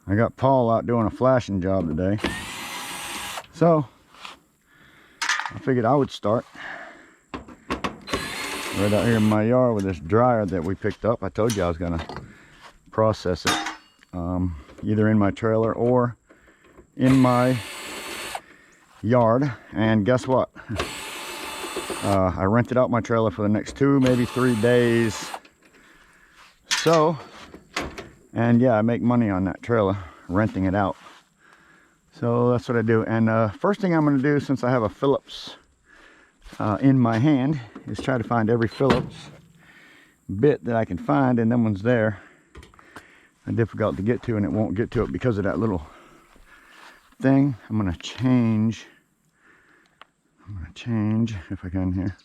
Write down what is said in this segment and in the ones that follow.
I got Paul out doing a flashing job today, so I figured I would start right out here in my yard with this dryer that we picked up. I told you I was gonna process it either in my trailer or in my yard. And guess what? I rented out my trailer for the next 2, maybe 3 days. So, and yeah, I make money on that trailer, renting it out. So that's what I do. And first thing I'm going to do, since I have a Phillips in my hand, is try to find every Phillips bit that I can find. And them ones there are difficult to get to, and it won't get to it because of that little thing. I'm going to change if I can here.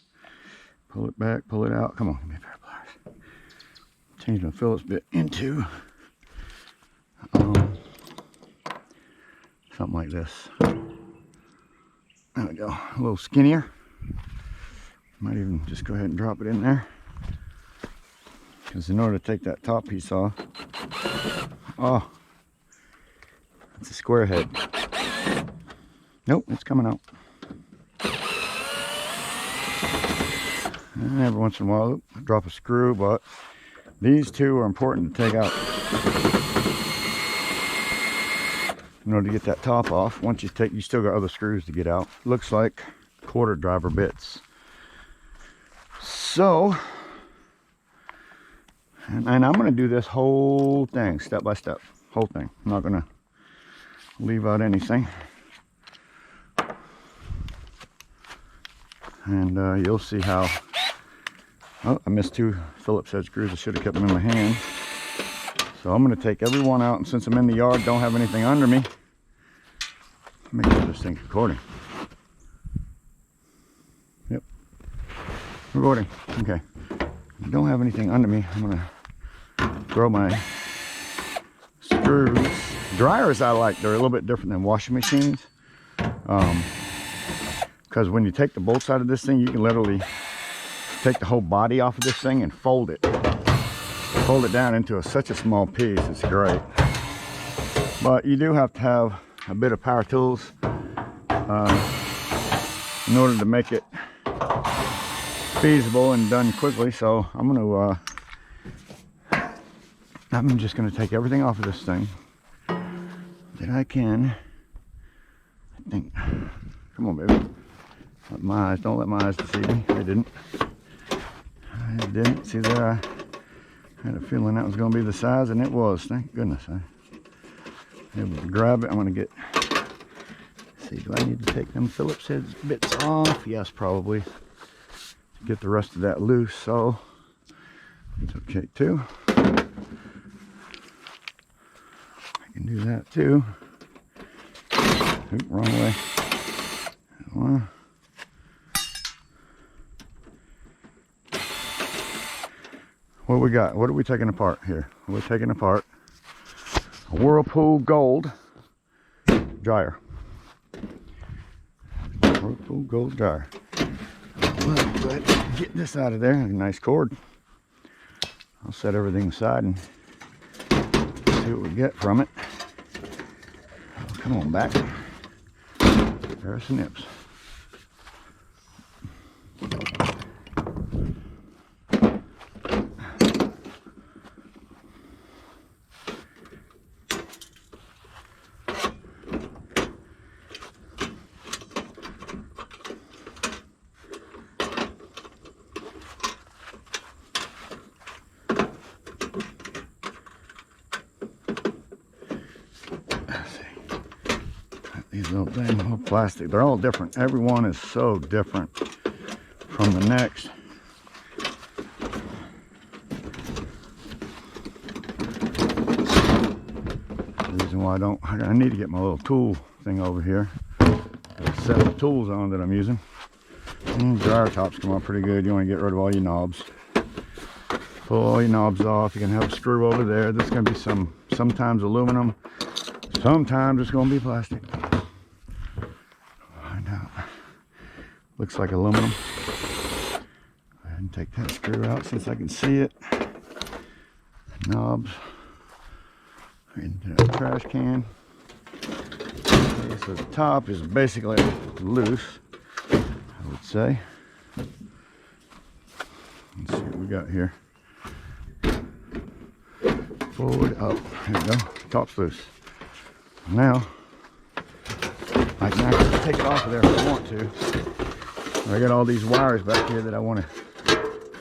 Pull it back, pull it out. Come on, give me a pair of pliers. Change my Phillips bit into something like this. There we go, a little skinnier. Might even just go ahead and drop it in there, because in order to take that top piece off, oh, it's a square head. Nope, it's coming out. And every once in a while, I drop a screw, but these two are important to take out in order to get that top off. Once you take, you still got other screws to get out. Looks like quarter driver bits. So, and I'm going to do this whole thing step by step, whole thing. I'm not going to leave out anything. And you'll see how. Oh, I missed 2 Phillips head screws. I should have kept them in my hand. So I'm going to take every one out, and since I'm in the yard, don't have anything under me. Make sure this thing's recording. Yep, recording. Okay. Don't have anything under me. I'm going to throw my screws. Dryers I like. They're a little bit different than washing machines. Because when you take the bolts out of this thing, you can literally take the whole body off of this thing and fold it down into such a small piece. It's great. But you do have to have a bit of power tools in order to make it feasible and done quickly. So I'm just gonna take everything off of this thing that I can. I think. Come on, baby. Don't let my eyes deceive me. They didn't. I didn't. See there, I had a feeling that was going to be the size, and it was. Thank goodness I was able to grab it. I'm going to get, see, do I need to take them Phillips head bits off? Yes, probably. To get the rest of that loose, so it's okay too. I can do that too. Oop, wrong way. What we got? What are we taking apart here? We're taking apart a Whirlpool Gold dryer. Whirlpool Gold dryer. Well, go ahead and get this out of there. A nice cord. I'll set everything aside and see what we get from it. Oh, come on back. There's some nips. These little things, all plastic, they're all different. Every one is so different from the next. The reason why I need to get my little tool thing over here. A set of tools on that I'm using. And dryer tops come out pretty good. You want to get rid of all your knobs. Pull all your knobs off. You can have a screw over there. This is going to be sometimes aluminum. Sometimes it's going to be plastic. Find out. Looks like aluminum. Go ahead and take that screw out since I can see it. Knobs. into that trash can. Okay, so the top is basically loose, I would say. Let's see what we got here. Forward, up. There we go. Top's loose. Now, I can actually take it off of there if I want to. I got all these wires back here that I want to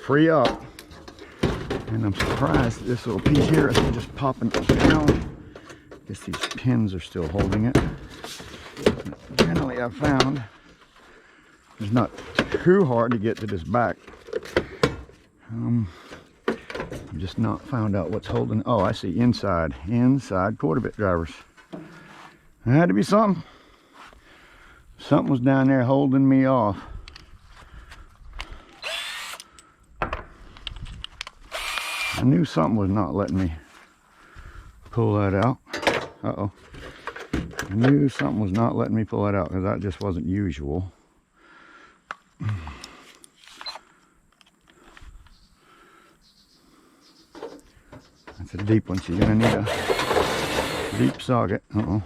free up. And I'm surprised that this little piece here isn't just popping down. I guess these pins are still holding it. Generally, I've found it's not too hard to get to this back. I've just not found out what's holding. Oh, I see, inside quarter bit drivers. There had to be something. Something was down there holding me off. I knew something was not letting me pull that out. Uh-oh. I knew something was not letting me pull that out because that just wasn't usual. That's a deep one, so you're gonna need a deep socket. Uh-oh.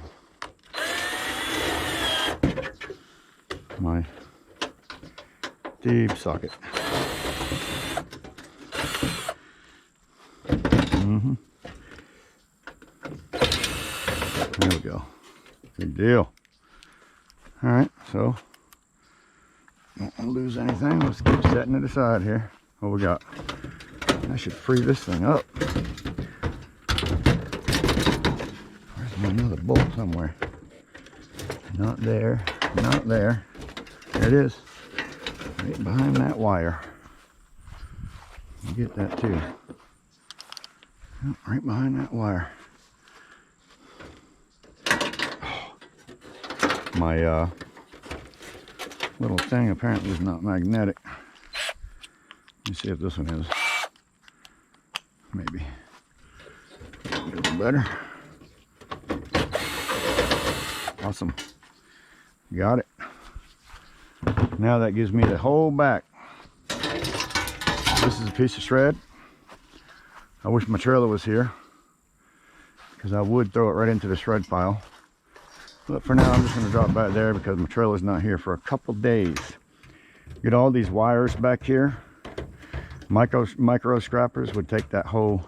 My deep socket. There we go. Good deal. All right, so don't want to lose anything. Let's keep setting it aside here. What we got? I should free this thing up. Where's another bolt somewhere? Not there. Not there. There it is. Right behind that wire. You get that too. Right behind that wire. My little thing apparently is not magnetic. Let me see if this one is. Maybe a little better. Awesome. Got it. Now that gives me the whole back. This is a piece of shred. I wish my trailer was here because I would throw it right into the shred pile. But for now, I'm just going to drop back there because my trailer's not here for a couple days. Get all these wires back here. Micro scrappers would take that whole,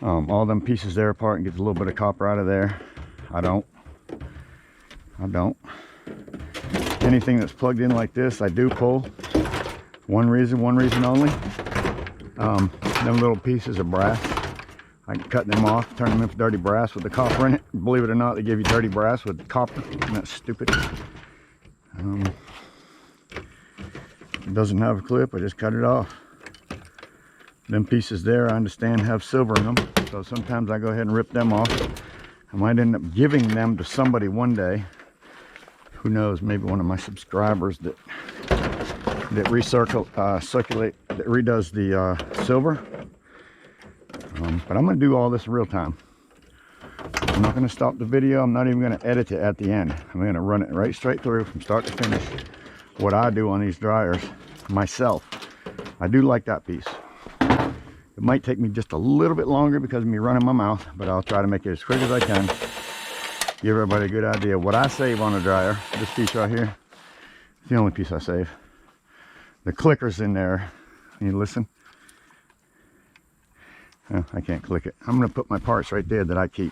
all them pieces there apart and get a little bit of copper out of there. I don't. Anything that's plugged in like this, I do pull. One reason only. Them little pieces of brass, I can cut them off, turn them into dirty brass with the copper in it. Believe it or not, they give you dirty brass with copper. Isn't that stupid? It doesn't have a clip, I just cut it off. Them pieces there, I understand, have silver in them, so sometimes I go ahead and rip them off. I might end up giving them to somebody one day. Who knows, maybe one of my subscribers that redoes the silver. But I'm going to do all this in real time. I'm not going to stop the video. I'm not even going to edit it at the end. I'm going to run it right straight through from start to finish. What I do on these dryers myself. I do like that piece. It might take me just a little bit longer because of me running my mouth, but I'll try to make it as quick as I can. Give everybody a good idea. What I save on a dryer, this piece right here, it's the only piece I save. The clicker's in there. Can you listen? Oh, I can't click it. I'm going to put my parts right there that I keep.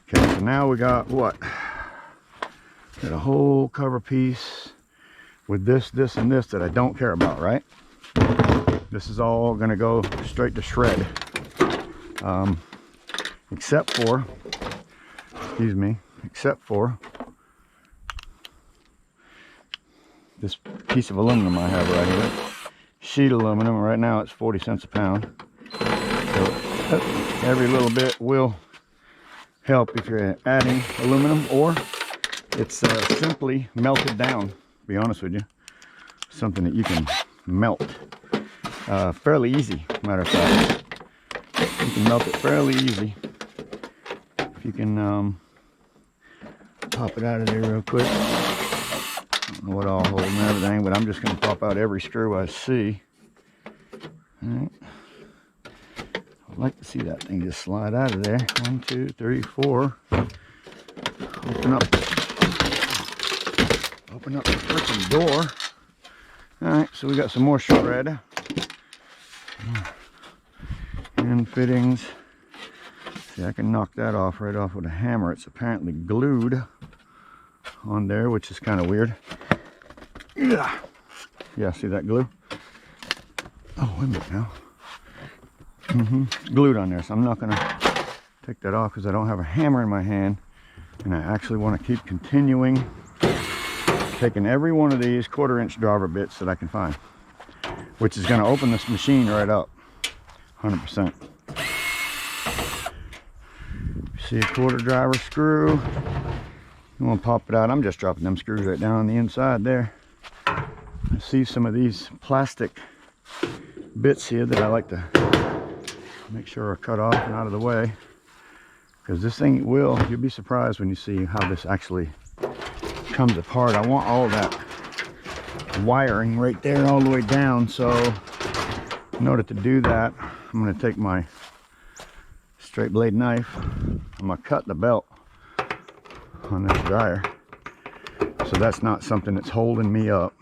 Okay, so now we got what? Got a whole cover piece with this, and this that I don't care about, right? This is all going to go straight to shred. Except for this piece of aluminum I have right here. Sheet aluminum. Right now it's 40 cents a pound. So every little bit will help if you're adding aluminum, or it's simply melted down, to be honest with you. Something that you can melt fairly easy, matter of fact. You can melt it fairly easy. If you can pop it out of there real quick. I don't know what I'll hold and everything, but I'm just going to pop out every screw I see. All right. I'd like to see that thing just slide out of there. 1, 2, 3, 4. Open up the freaking door. Alright, so we got some more shred. And fittings. See, I can knock that off right off with a hammer. It's apparently glued on there, which is kind of weird. Yeah, see that glue? Oh, wait a minute now. Glued on there, so I'm not going to take that off because I don't have a hammer in my hand. And I actually want to keep continuing taking every one of these 1/4" driver bits that I can find, which is going to open this machine right up 100%. See a 1/4 driver screw, you want to pop it out. I'm just dropping them screws right down on the inside there. I see some of these plastic bits here that I like to make sure are cut off and out of the way, because this thing you'll be surprised when you see how this actually comes apart. I want all that wiring right there all the way down, so in order to do that, I'm going to take my straight blade knife. I'm going to cut the belt on this dryer, so that's not something that's holding me up.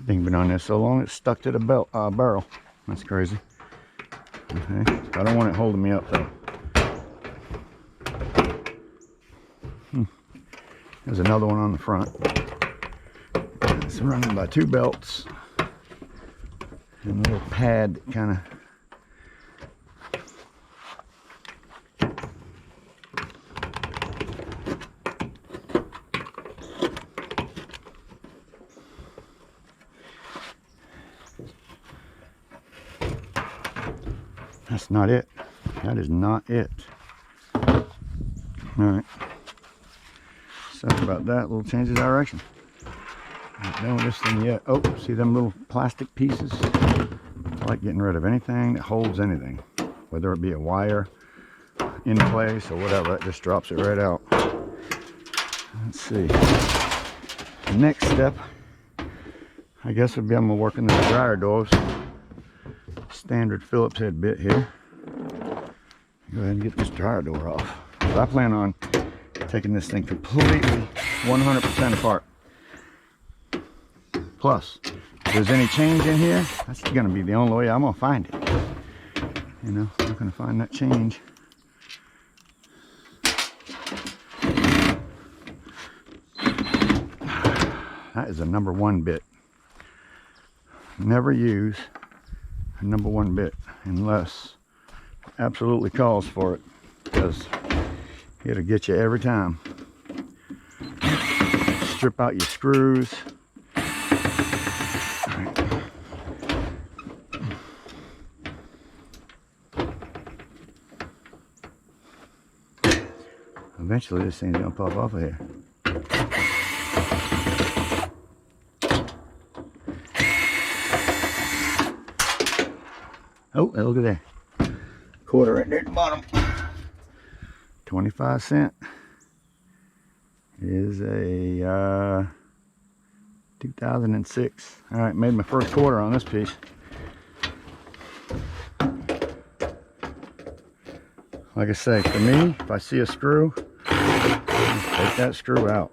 Thing been on there so long it's stuck to the belt barrel. That's crazy. Okay, I don't want it holding me up though. There's another one on the front. It's running by 2 belts and a little pad that kind of That's not it. That is not it. Alright. Sorry about that. A little change of direction. Not done with this thing yet. Oh, see them little plastic pieces? I like getting rid of anything that holds anything. Whether it be a wire in place or whatever. It just drops it right out. Let's see. The next step, I guess, would be I'm going to work in the dryer doors. Standard Phillips head bit here. Go ahead and get this dryer door off. So I plan on taking this thing completely 100% apart. Plus, if there's any change in here, that's going to be the only way I'm going to find it. You know, I'm not going to find that change. That is a #1 bit. Never use a #1 bit unless it absolutely calls for it, because it'll get you every time. Strip out your screws. Eventually this thing's gonna pop off of here. Oh, look at there. 1/4 right there at the bottom. 25 cent. Is a 2006. All right, made my first 1/4 on this piece. Like I say, for me, if I see a screw, take that screw out.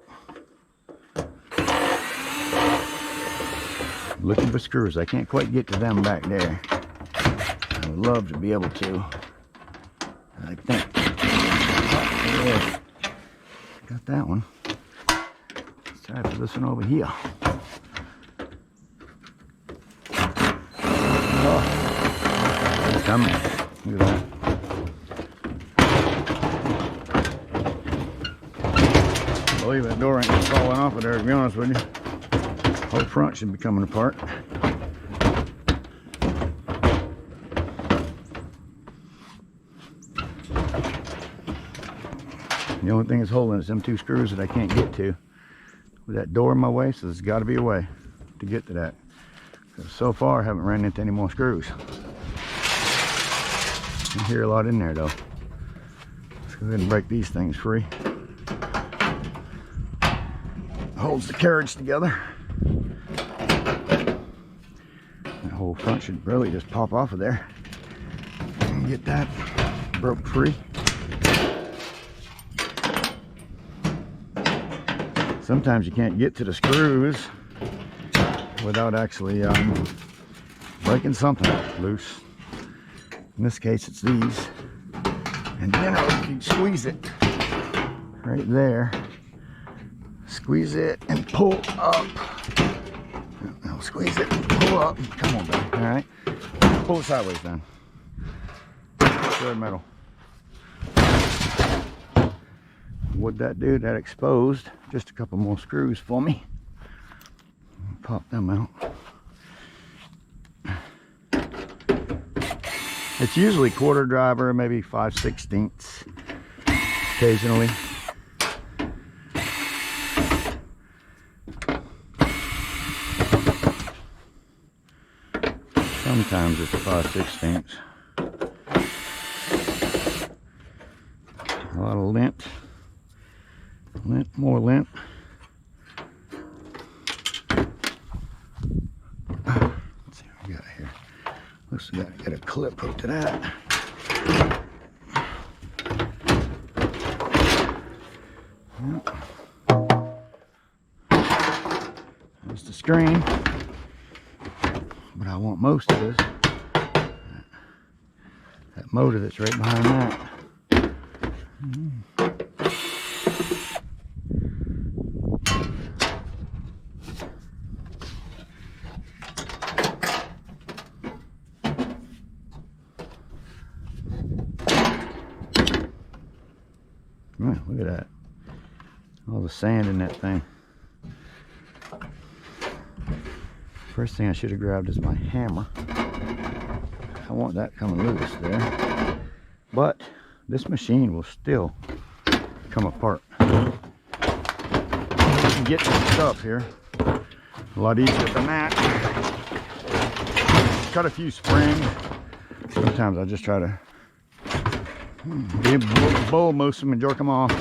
Looking for screws. I can't quite get to them back there. I would love to be able to. I think. Yeah. Got that one. Let's try for this one over here. Oh, it's coming. Look at that. I believe that door ain't falling off of there, to be honest with you. The whole front should be coming apart. The only thing that's holding is them 2 screws that I can't get to. With that door in my way, so there's got to be a way to get to that. So far, I haven't ran into any more screws. I hear a lot in there, though. Let's go ahead and break these things free. Holds the carriage together. whole front should really just pop off of there and get that broke free. Sometimes you can't get to the screws without actually breaking something loose. In this case, it's these. And then you can squeeze it right there. Squeeze it and pull up. No, squeeze it and pull up. Come on, baby. All right. Pull it sideways then. Thread metal. What'd that do? That exposed just a couple more screws for me. Pop them out. It's usually quarter driver, maybe 5/16 occasionally. Sometimes it's 5/16. A lot of lint, more lint. Let's see what we got here. Looks like we gotta get a clip hooked to that. There's the screen. But I want most of this. That motor that's right behind that. Man, look at that. All the sand in that thing. First thing I should have grabbed is my hammer. I want that coming loose there. But this machine will still come apart. You can get some stuff here a lot easier than that. Cut a few springs. Sometimes I just try to be a bull, most of them, and jerk them off.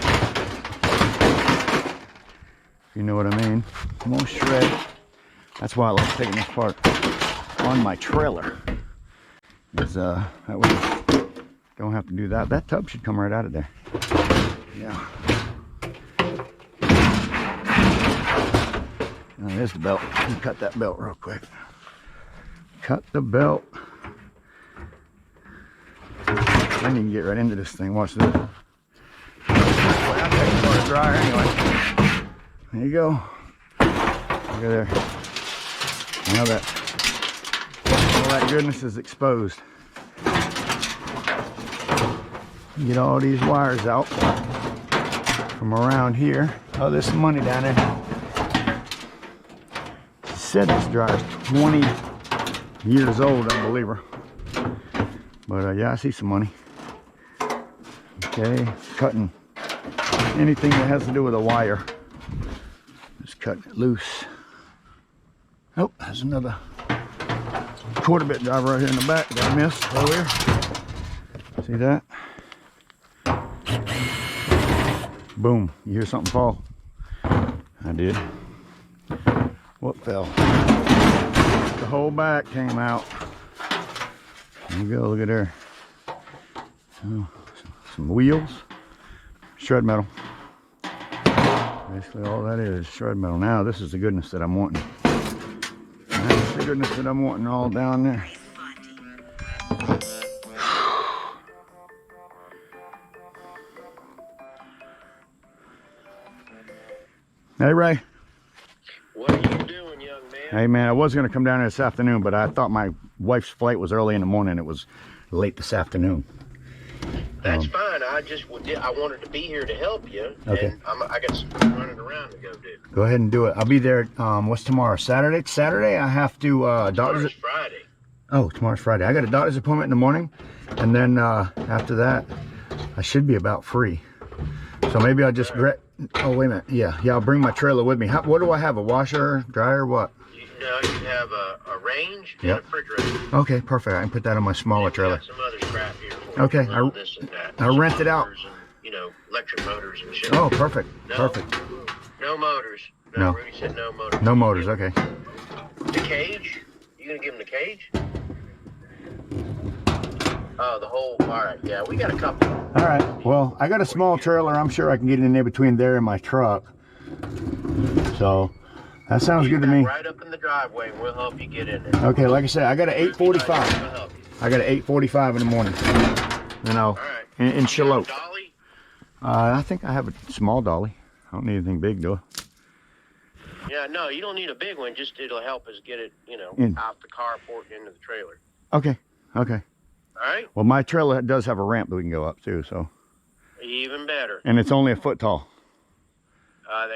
If you know what I mean. I'm gonna shred. That's why I like taking this part on my trailer. Is that way you don't have to do that. That tub should come right out of there. Yeah. Now there's the belt. Let me cut that belt real quick. Cut the belt. Then you can get right into this thing. Watch this. I'll take it for a dryer anyway. There you go. Look at there. Now that all that goodness is exposed. Get all these wires out from around here. Oh, there's some money down there. She said this dryer is 20 years old, unbeliever. But yeah, I see some money. Okay, cutting anything that has to do with a wire. Just cutting it loose. Oh, there's another quarter bit driver right here in the back that I missed earlier. See that? Boom, you hear something fall? I did. What fell? The whole back came out. There you go, look at there. Oh, some wheels, shred metal. Basically all that is shred metal. Now this is the goodness that I'm wanting. That's the goodness that I'm wanting all down there. Hey Ray. What are you doing, young man? Hey man, I was going to come down here this afternoon, but I thought my wife's flight was early in the morning. It was late this afternoon. That's fine. I wanted to be here to help you. Okay. And I got some running around to go do. Go ahead and do it. I'll be there. What's tomorrow? Saturday? Saturday I have to Tomorrow's Friday. Oh, tomorrow's Friday. I got a doctor's appointment in the morning, and then after that I should be about free. So maybe I'll just oh wait a minute. Yeah, I'll bring my trailer with me. What do I have? A washer, dryer, what? You have a range and a refrigerator. Okay, perfect. I can put that on my smaller trailer. Got some other crap here for okay, this and that. I rent it out. And, electric motors and shit. Oh, perfect. No, perfect. No motors. No. Rudy said no motors. No motors. Okay. The cage. You gonna give him the cage? Oh, the whole. All right, yeah, we got a couple. All right. Well, I got a small trailer. I'm sure I can get in there between there and my truck. So that sounds good to me. Right up in the driveway, and we'll help you get in there. Okay, like I said, I got an 8:45. I got an 8:45 in the morning. You know, in Shiloh. Dolly? I think I have a small dolly. I don't need anything big though. Yeah, no, you don't need a big one. Just it'll help us get it, you know, out the carport and into the trailer. Okay. Okay. All right. Well, my trailer does have a ramp that we can go up too, so. Even better. And it's only a foot tall.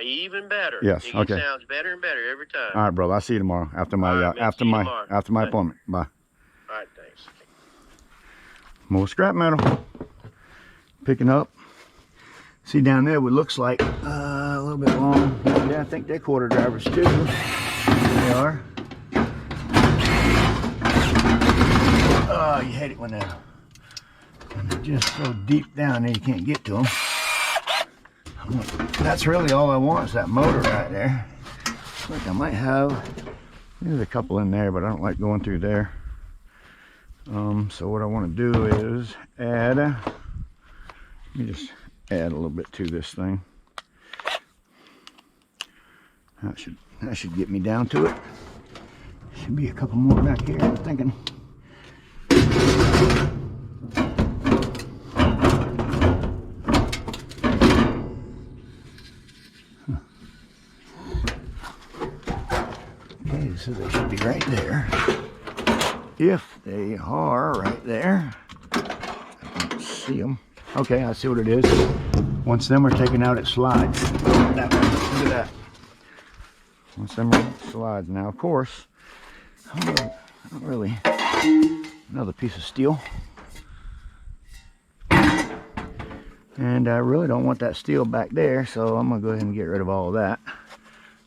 Even better. Yes. It sounds better and better every time. All right, brother. I'll see you tomorrow after my after my appointment. Bye. All right, thanks. More scrap metal. Picking up. See down there what looks like a little bit long. Yeah, I think they're quarter drivers too. They are. Oh, you hate it when they're just so deep down there you can't get to them. That's really all I want is that motor right there. Look, I might have, there's a couple in there, but I don't like going through there. So what I want to do is add, let me just add a little bit to this thing. That should get me down to it. Should be a couple more back here, I'm thinking. Okay, so they should be right there. If they are right there, I don't see them. Okay, I see what it is. Once them are taken out, it slides. That one, look at that. Once them are out, it slides. Now, of course, I don't really. Another piece of steel. And I really don't want that steel back there, so I'm gonna go ahead and get rid of all of that.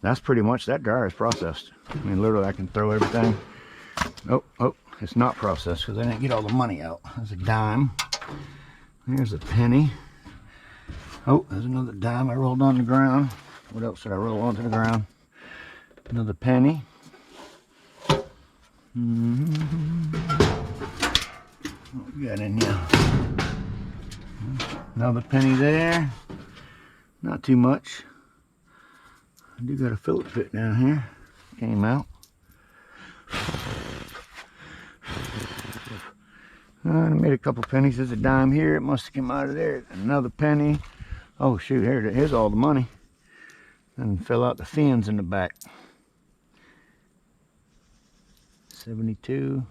That's pretty much, that dryer is processed. I mean, literally I can throw everything. Oh, it's not processed because I didn't get all the money out. There's a dime. There's a penny. Oh, there's another dime I rolled on the ground. What else did I roll onto the ground? Another penny. What we got in here? Another penny there. Not too much. I do got a Phillips bit down here. Came out. I made a couple pennies. There's a dime here. It must have come out of there. Another penny. Oh shoot, here's all the money. And fill out the fins in the back. 72.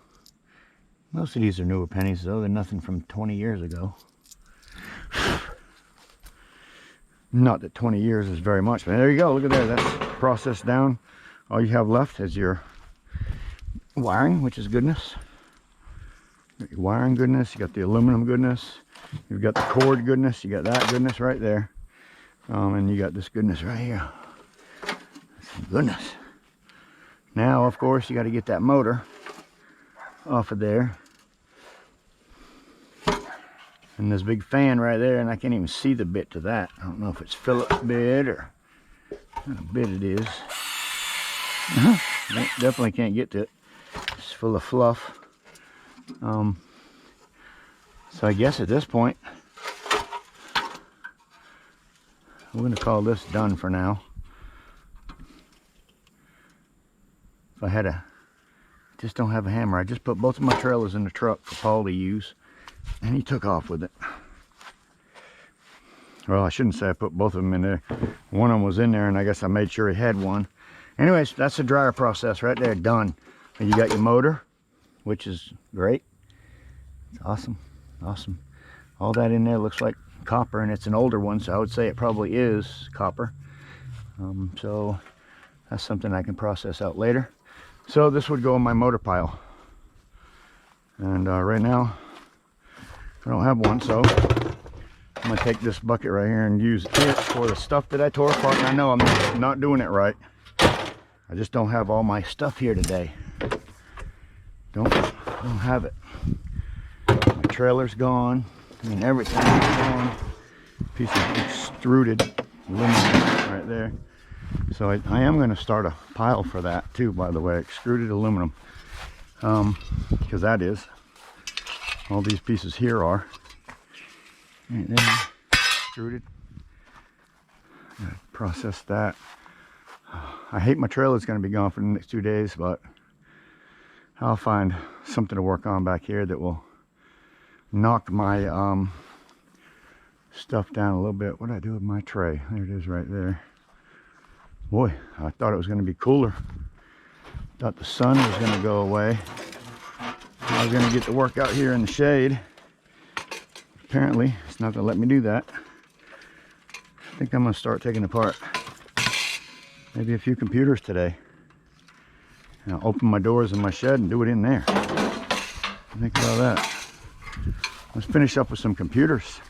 Most of these are newer pennies though. They're nothing from 20 years ago. Not that 20 years is very much, but there you go. Look at there. That's processed down. All you have left is your wiring, which is goodness. You got your wiring goodness. You got the aluminum goodness. You've got the cord goodness. You got that goodness right there. And you got this goodness right here. Some goodness. Now, of course, you got to get that motor off of there. And this big fan right there, and I can't even see the bit to that. I don't know if it's Phillips bit or what kind of bit it is. Definitely can't get to it. It's full of fluff. So I guess at this point, we're going to call this done for now. If I had just don't have a hammer. I just put both of my trailers in the truck for Paul to use. And he took off with it. Well, I shouldn't say I put both of them in there. One of them was in there, and I guess I made sure he had one. Anyways, that's the dryer process right there, done. And you got your motor, which is great. It's awesome, awesome. All that in there looks like copper, and it's an older one, so I would say it probably is copper. So that's something I can process out later. So this would go in my motor pile. And right now, I don't have one, so I'm gonna take this bucket right here and use it for the stuff that I tore apart. And I know I'm not doing it right. I just don't have all my stuff here today. Don't have it. My trailer's gone. I mean, everything's gone. Piece of extruded aluminum right there. So I am gonna start a pile for that too, by the way, extruded aluminum. because that is. All these pieces here are. And then extruded. Gotta process that. I hate my trailer's going to be gone for the next 2 days, but I'll find something to work on back here that will knock my stuff down a little bit. What did I do with my tray? There it is right there. Boy, I thought it was going to be cooler. Thought the sun was going to go away. I was going to get to work out here in the shade. Apparently, it's not going to let me do that. I think I'm going to start taking apart maybe a few computers today. And I'll open my doors in my shed and do it in there. Think about that. Let's finish up with some computers.